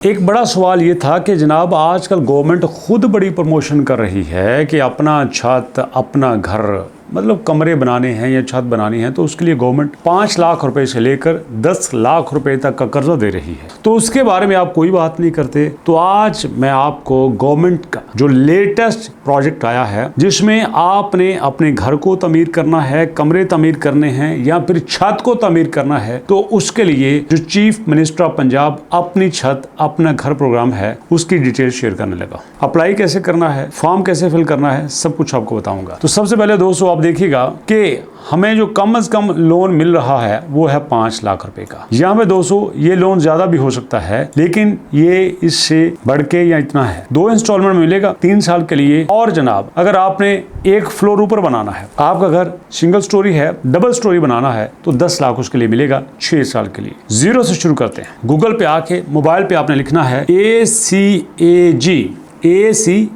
एक बड़ा सवाल ये था कि जनाब आजकल गवर्नमेंट खुद बड़ी प्रमोशन कर रही है कि अपना छत अपना घर मतलब कमरे बनाने हैं या छत बनानी है तो उसके लिए गवर्नमेंट 5 लाख रुपए से लेकर 10 लाख रुपए तक का कर्जा दे रही है। तो उसके बारे में आप कोई बात नहीं करते। तो आज मैं आपको गवर्नमेंट का जो लेटेस्ट प्रोजेक्ट आया है जिसमें आपने अपने घर को तमीर करना है, कमरे तमीर करने हैं या फिर छत को तमीर करना है, तो उसके लिए जो चीफ मिनिस्टर ऑफ पंजाब अपनी छत अपना घर प्रोग्राम है उसकी डिटेल शेयर करने लगा। अप्लाई कैसे करना है, फॉर्म कैसे फिल करना है, सब कुछ आपको बताऊंगा। तो सबसे पहले दोस्तों देखिएगा कि हमें जो कम से कम लोन मिल रहा है वो है 5 लाख रुपए का। यहाँ पे दोस्तों ये लोन ज्यादा भी हो सकता है लेकिन ये इससे बढ़ के या इतना है। 2 इंस्टॉलमेंट में मिलेगा 3 साल के लिए। और जनाब अगर आपने एक फ्लोर ऊपर बनाना है, आपका घर सिंगल स्टोरी है, डबल स्टोरी बनाना है तो 10 लाख उसके लिए मिलेगा 6 साल के लिए। 0 से शुरू करते हैं। गूगल पे आके मोबाइल पे आपने लिखना है ACAG। AC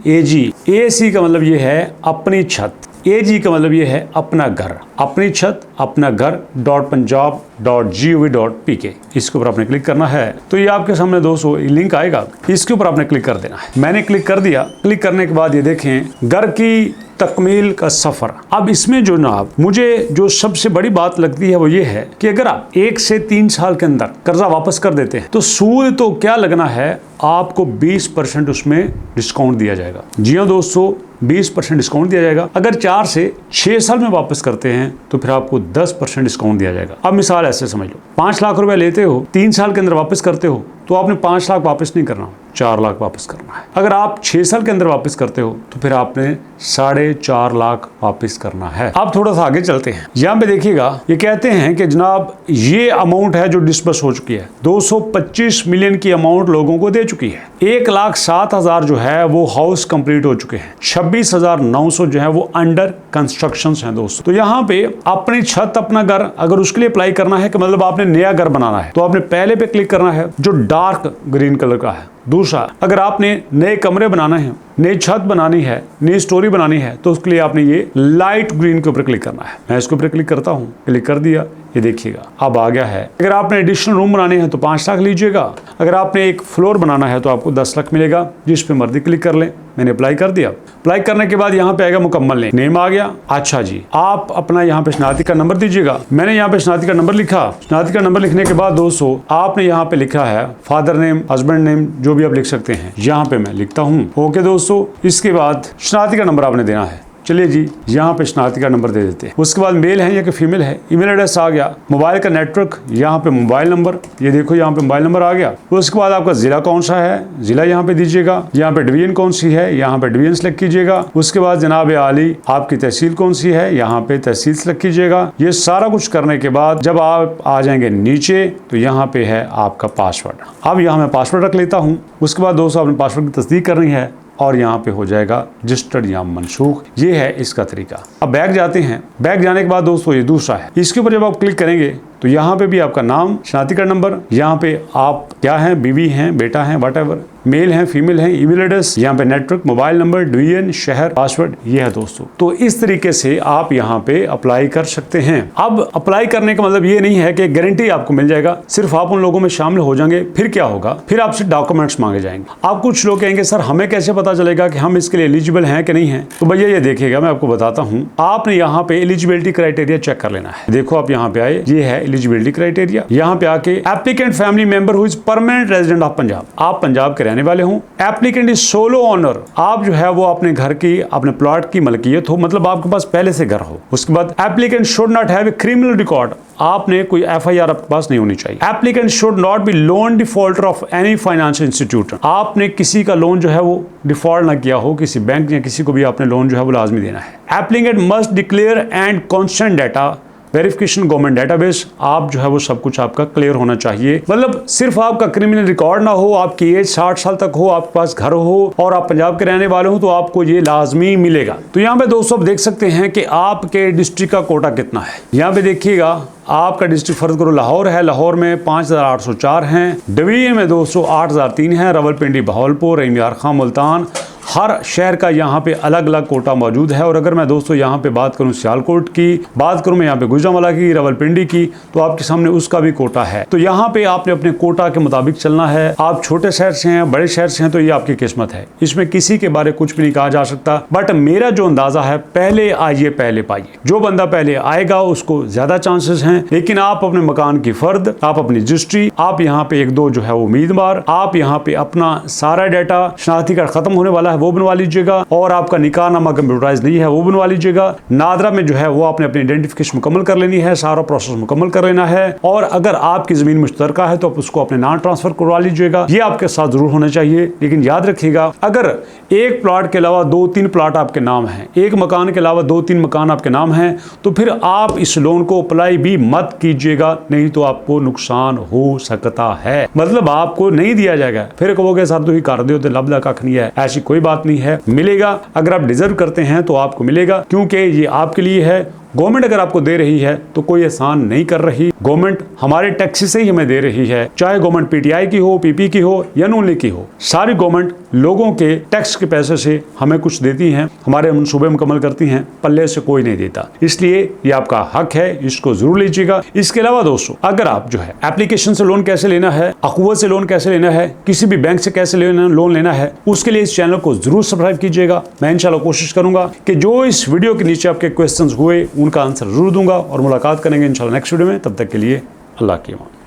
का मतलब ये है अपनी छत, AG का मतलब ये है अपना घर, अपनी छत अपना घर .punjab.gov.pk। इसके ऊपर आपने क्लिक करना है तो ये आपके सामने दोस्तों लिंक आएगा, इसके ऊपर आपने क्लिक कर देना है। मैंने क्लिक कर दिया। क्लिक करने के बाद ये देखें घर की तकमील का सफर। अब इसमें जो ना मुझे जो सबसे बड़ी बात लगती है वो ये है कि अगर आप 1 से 3 साल के अंदर कर्जा वापस कर देते हैं तो सूद तो क्या लगना है, आपको 20% उसमें डिस्काउंट दिया जाएगा। जी हाँ दोस्तों, 20% डिस्काउंट दिया जाएगा। अगर 4 से 6 साल में वापस करते हैं तो फिर आपको 10% डिस्काउंट दिया जाएगा। अब मिसाल ऐसे समझ लो, 5 लाख रुपए लेते हो, 3 साल के अंदर वापस करते हो तो आपने 5 लाख वापस नहीं करना, 4 लाख वापस करना है। अगर आप 6 साल के अंदर वापस करते हो तो फिर आपने 4.5 लाख वापस करना है। अब थोड़ा सा आगे चलते हैं। यहाँ पे देखिएगा ये कहते हैं कि जनाब ये अमाउंट है जो डिस्बर्स हो चुकी है। 225 मिलियन की अमाउंट लोगों को दे चुकी है। 1,07,000 जो है वो हाउस कंप्लीट हो चुके हैं। 26,900 जो है वो अंडर कंस्ट्रक्शन हैं दोस्तों। तो यहाँ पे अपनी छत अपना घर अगर उसके लिए अप्लाई करना है कि मतलब आपने नया घर बनाना है तो आपने पहले पे क्लिक करना है जो डार्क ग्रीन कलर का है। दूसरा, अगर आपने नए कमरे बनाना है, नई छत बनानी है, नई स्टोरी बनानी है तो उसके लिए आपने ये लाइट ग्रीन के ऊपर क्लिक करना है। मैं इसके ऊपर क्लिक करता हूँ, क्लिक कर दिया, ये देखिएगा अब आ गया है। अगर आपने एडिशनल रूम बनाने हैं तो 5 लाख लीजिएगा। अगर आपने एक फ्लोर बनाना है तो आपको 10 लाख मिलेगा। जिस पे मर्जी क्लिक कर लें। मैंने अप्लाई कर दिया। अप्लाई करने के बाद यहाँ पे आएगा मुकम्मल नेम आ गया। अच्छा जी, आप अपना यहाँ पे शनाख्ती का नंबर दीजिएगा। मैंने यहाँ पे शनाख्ती का नंबर लिखा। शनाख्ती का नंबर लिखने के बाद दोस्तों आपने यहाँ पे लिखा है फादर नेम, हस्बैंड नेम, जो भी आप लिख सकते हैं। यहाँ पे मैं लिखता हूँ ओके दोस्तों। इसके बाद शनाख्ती का नंबर आपने देना है। चलिए जी, यहाँ पे शनाख्ती का नंबर दे देते हैं। उसके बाद मेल है या कि फीमेल है, ईमेल एड्रेस आ गया, मोबाइल का नेटवर्क, यहाँ पे मोबाइल नंबर, ये देखो यहाँ पे मोबाइल नंबर आ गया। उसके बाद आपका जिला कौन सा है, जिला यहाँ पे दीजिएगा। यहाँ पे डिवीजन कौन सी है, यहाँ पे डिवीजन सेलेक्ट कीजिएगा। उसके बाद जनाब आली आपकी तहसील कौन सी है, यहाँ पे तहसील सेलेक्ट कीजिएगा। ये सारा कुछ करने के बाद जब आप आ जाएंगे नीचे तो यहाँ पे है आपका पासवर्ड। अब यहाँ मैं पासवर्ड रख लेता हूँ। उसके बाद दोस्तों आपने पासवर्ड की तस्दीक करनी है और यहाँ पे हो जाएगा रजिस्टर्ड या मनसूख। ये है इसका तरीका। अब बैक जाते हैं। बैक जाने के बाद दोस्तों ये दूसरा है। इसके ऊपर जब आप क्लिक करेंगे तो यहाँ पे भी आपका नाम, शनाख्ती का नंबर, यहाँ पे आप क्या हैं, बीवी हैं, बेटा हैं, व्हाटएवर, मेल हैं, फीमेल हैं, ईमेल एड्रेस, यहाँ पे नेटवर्क, मोबाइल नंबर, डिवीजन, शहर, पासवर्ड, ये है दोस्तों। तो इस तरीके से आप यहाँ पे अप्लाई कर सकते हैं। अब अप्लाई करने का मतलब ये नहीं है कि गारंटी आपको मिल जाएगा, सिर्फ आप उन लोगों में शामिल हो जाएंगे। फिर क्या होगा, फिर आपसे डॉक्यूमेंट्स मांगे जाएंगे। आप कुछ लोग कहेंगे सर हमें कैसे पता चलेगा कि हम इसके लिए एलिजिबल हैं कि नहीं है। तो भैया ये देखिएगा, मैं आपको बताता हूँ। आपने यहाँ पे एलिजिबिलिटी क्राइटेरिया चेक कर लेना है। देखो आप यहाँ पे आए, ये है एलिजिबिलिटी क्राइटेरिया। यहाँ पे आके applicant family member who is permanent resident of Punjab, आप पंजाब के रहने वाले हो। एप्लीकेंट इज सोलो ओनर, आप जो है वो अपने घर की, अपने प्लॉट की मलकियत हो, मतलब आपके पास पहले से घर हो। उसके बाद applicant should not have a criminal record, आपने कोई FIR आपके पास नहीं होनी चाहिए। Applicant should not be loan defaulter of any financial institute, आपने किसी का लोन जो है वो डिफॉल्ट ना किया हो, किसी बैंक या किसी को भी आपने लोन जो है वो लाजमी देना है। Applicant must declare and constant data verification government database, आप जो है वो सब कुछ आपका क्लियर होना चाहिए। मतलब सिर्फ आपका क्रिमिनल रिकॉर्ड ना हो, आपकी एज 60 साल तक हो, आपके पास घर हो और आप पंजाब के रहने वाले हो तो आपको ये लाजमी मिलेगा। तो यहाँ पे दोस्तों आप देख सकते हैं कि आपके डिस्ट्रिक्ट का कोटा कितना है। यहाँ पे देखिएगा आपका डिस्ट्रिक्ट फर्ज करो लाहौर है, लाहौर में 5,804 हैं। डिवीजन में दोस्तों 8,003 है। रावलपिंडी, बहावलपुर, रहीम यार खां, मुल्तान हर शहर का यहाँ पे अलग अलग कोटा मौजूद है। और अगर मैं दोस्तों यहाँ पे बात करूँ सियालकोट की, बात करूँ मैं यहाँ पे गुजरांवाला की, रावलपिंडी की, तो आपके सामने उसका भी कोटा है। तो यहाँ पे आपने अपने कोटा के मुताबिक चलना है। आप छोटे शहर से हैं, बड़े शहर से हैं, तो ये आपकी किस्मत है, इसमें किसी के बारे कुछ भी नहीं कहा जा सकता। बट मेरा जो अंदाजा है, पहले आइए पहले पाइए। जो बंदा पहले आएगा उसको ज्यादा चांसेस हैं। लेकिन आप अपने मकान की फर्द, आप अपनी रजिस्ट्री, आप यहाँ पे एक दो जो है वो उम्मीदवार, आप यहाँ पे अपना सारा डाटा, शनाख्ती कार्ड खत्म होने वाला है वो बनवा लीजिएगा, और आपका निकाहनामा कंप्यूटराइज नहीं है वो बनवा लीजिएगा। नादरा में जो है वो आपने अपनी आइडेंटिफिकेशन मुकम्मल कर लेनी है, सारा प्रोसेस मुकम्मल कर लेना है। और अगर आपकी जमीन मुश्तरका है तो आप उसको अपने नाम ट्रांसफर करवा लीजिएगा, ये आपके साथ जरूर होना चाहिए। लेकिन याद रखिएगा, अगर एक प्लॉट के अलावा 2-3 प्लॉट आपके नाम हैं, एक मकान के अलावा 2-3 मकान आपके नाम हैं, तो फिर आप इस लोन को अप्लाई भी मत कीजिएगा, नहीं तो आपको नुकसान हो सकता है। मतलब आपको नहीं दिया जाएगा, फिर कहोगे सर तुम कर दो तो लभदा कख नहीं है। ऐसी कोई बात नहीं है, मिलेगा। अगर आप डिजर्व करते हैं तो आपको मिलेगा, क्योंकि ये आपके लिए है। गवर्नमेंट अगर आपको दे रही है तो कोई एहसान नहीं कर रही, गवर्नमेंट हमारे टैक्स से ही हमें दे रही है। चाहे गवर्नमेंट पीटीआई की हो, पीपी की हो या नून लीग की हो, सारी गवर्नमेंट लोगों के टैक्स के पैसे से हमें कुछ देती हैं, हमारे मनसूबे मुकम्मल करती हैं, पल्ले से कोई नहीं देता। इसलिए ये आपका हक है, इसको जरूर लीजिएगा। इसके अलावा दोस्तों, अगर आप जो है एप्लीकेशन से लोन कैसे लेना है, अखुवत से लोन कैसे लेना है, किसी भी बैंक से कैसे लोन लेना है, उसके लिए इस चैनल को जरूर सब्सक्राइब कीजिएगा। मैं इंशाल्लाह कोशिश करूंगा कि जो इस वीडियो के नीचे आपके क्वेश्चंस हुए उनका आंसर जरूर दूंगा, और मुलाकात करेंगे इंशाल्लाह नेक्स्ट वीडियो में। तब तक के लिए अल्लाह की अमान।